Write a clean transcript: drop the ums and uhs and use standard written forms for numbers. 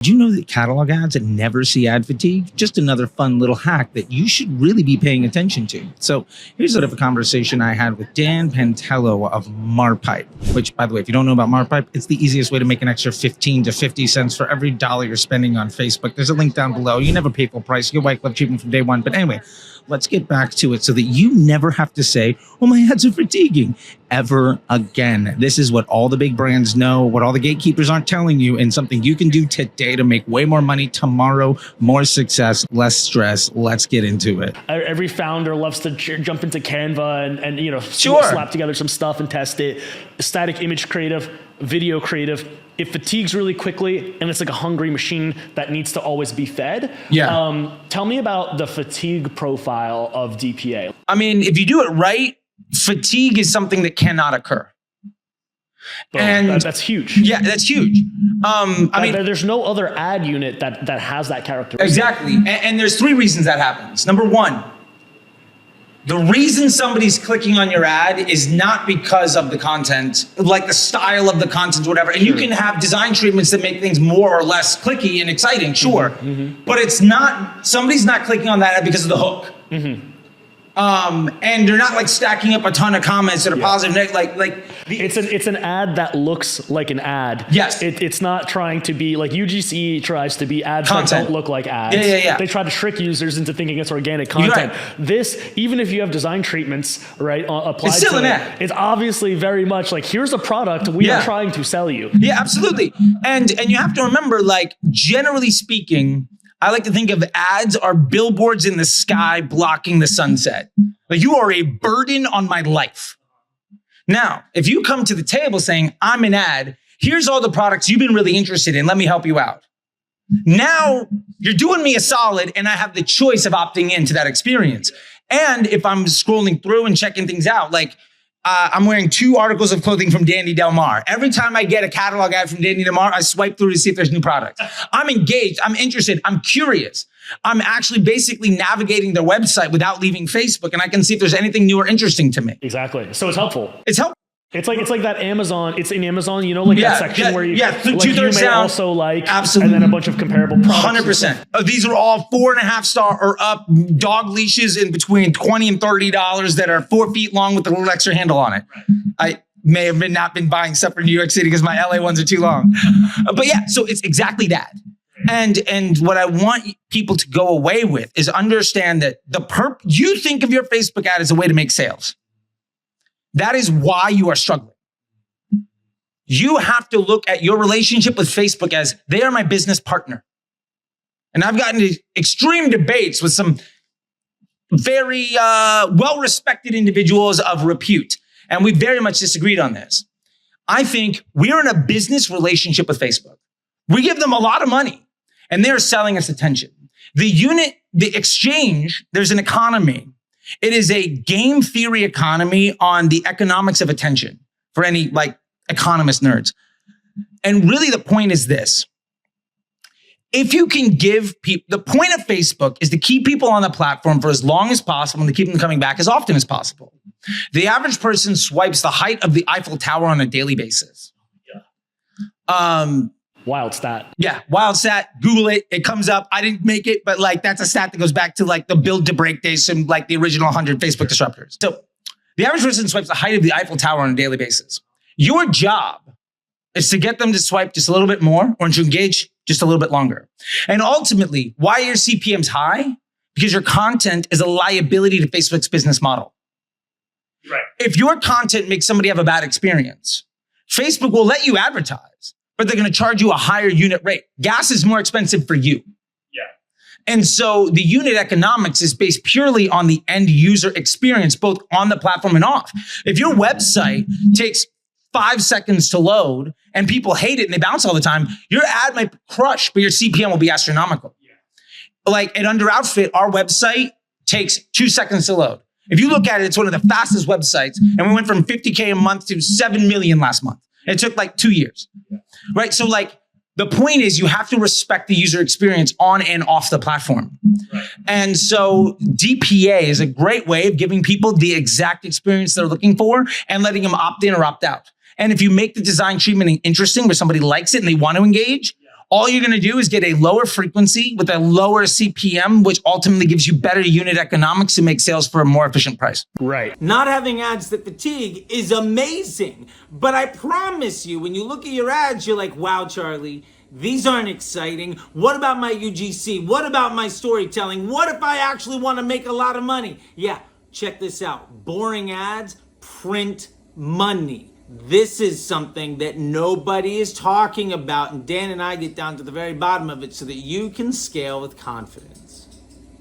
Do you know that catalog ads never see ad fatigue? Just another fun little hack that you should really be paying attention to. So here's sort of a conversation I had with Dan Pantello of Marpipe, which, by the way, if you don't know about Marpipe, it's the easiest way to make an extra 15 to 50 cents for every dollar you're spending on Facebook. There's a link down below. You never pay full price. You'll white glove treatment from day one. But anyway, let's get back to it so that you never have to say, oh, my ads are fatiguing ever again. This is what all the big brands know, what all the gatekeepers aren't telling you, and something you can do today to make way more money tomorrow, more success, less stress. Let's get into it. Every founder loves to jump into Canva and you know, slap together some stuff and test it. Static image creative, video creative. It fatigues really quickly, and it's like a hungry machine that needs to always be fed. Yeah. Tell me about the fatigue profile of DPA. I mean, if you do it right, fatigue is something that cannot occur. And that's huge. Yeah, that's huge. I mean, there's no other ad unit that has that characteristic. Exactly. And there's three reasons that happens. Number one, the reason somebody's clicking on your ad is not because of the content, like the style of the content, or whatever. And you can have design treatments that make things more or less clicky and exciting, sure. But it's not, somebody's not clicking on that ad because of the hook. And they're not like stacking up a ton of comments that are positive, it's an ad that looks like an ad. Yes. It's not trying to be like UGC tries to be ads that don't look like ads. Yeah. They try to trick users into thinking it's organic content. Right. This, even if you have design treatments, right, applied it's still to an it, ad. It's obviously very much like, here's a product we are trying to sell you. Yeah, absolutely. And you have to remember, like, generally speaking, I like to think of ads are billboards in the sky blocking the sunset. Like, you are a burden on my life. Now, if you come to the table saying, I'm an ad, here's all the products you've been really interested in, let me help you out. Now, you're doing me a solid, and I have the choice of opting into that experience. And if I'm scrolling through and checking things out, like, I'm wearing 2 articles of clothing from Dandy Del Mar. Every time I get a catalog ad from Dandy Del Mar, I swipe through to see if there's new products. I'm engaged, I'm interested, I'm curious. I'm actually basically navigating their website without leaving Facebook, and I can see if there's anything new or interesting to me. Exactly. So it's helpful. It's helpful. It's like that Amazon. It's in Amazon, you know, like that section where you may down. Also like, absolutely, and then a bunch of comparable products. 100%. These are all 4.5 star or up dog leashes in between $20 and $30 that are 4 feet long with a little extra handle on it. Right. I may have not been buying stuff from New York City because my LA ones are too long. But yeah, so it's exactly that. And what I want people to go away with is understand that you think of your Facebook ad as a way to make sales. That is why you are struggling. You have to look at your relationship with Facebook as they are my business partner. And I've gotten into extreme debates with some very well-respected individuals of repute. And we very much disagreed on this. I think we're in a business relationship with Facebook. We give them a lot of money and they're selling us attention. The exchange, there's an economy. It is a game theory economy on the economics of attention for any like economist nerds. And really the point is this. If you can give people, the point of Facebook is to keep people on the platform for as long as possible and to keep them coming back as often as possible. The average person swipes the height of the Eiffel Tower on a daily basis. Wild stat. Yeah, wild stat. Google it. It comes up. I didn't make it, but like that's a stat that goes back to like the build to break days and like the original 100 Facebook disruptors. So the average person swipes the height of the Eiffel Tower on a daily basis. Your job is to get them to swipe just a little bit more or to engage just a little bit longer. And ultimately, why are your CPMs high? Because your content is a liability to Facebook's business model. Right. If your content makes somebody have a bad experience, Facebook will let you advertise, but they're going to charge you a higher unit rate. Gas is more expensive for you. Yeah. And so the unit economics is based purely on the end user experience, both on the platform and off. If your website takes 5 seconds to load and people hate it and they bounce all the time, your ad might crush, but your CPM will be astronomical. Yeah. Like at Under Outfit, our website takes 2 seconds to load. If you look at it, it's one of the fastest websites. And we went from 50K a month to 7 million last month. It took like 2 years, right? So like the point is you have to respect the user experience on and off the platform. Right. And so DPA is a great way of giving people the exact experience they're looking for and letting them opt in or opt out. And if you make the design treatment interesting where somebody likes it and they want to engage, all you're going to do is get a lower frequency with a lower CPM, which ultimately gives you better unit economics to make sales for a more efficient price. Right. Not having ads that fatigue is amazing. But I promise you, when you look at your ads, you're like, wow, Charlie, these aren't exciting. What about my UGC? What about my storytelling? What if I actually want to make a lot of money? Yeah, check this out. Boring ads print money. This is something that nobody is talking about, and Dan and I get down to the very bottom of it so that you can scale with confidence.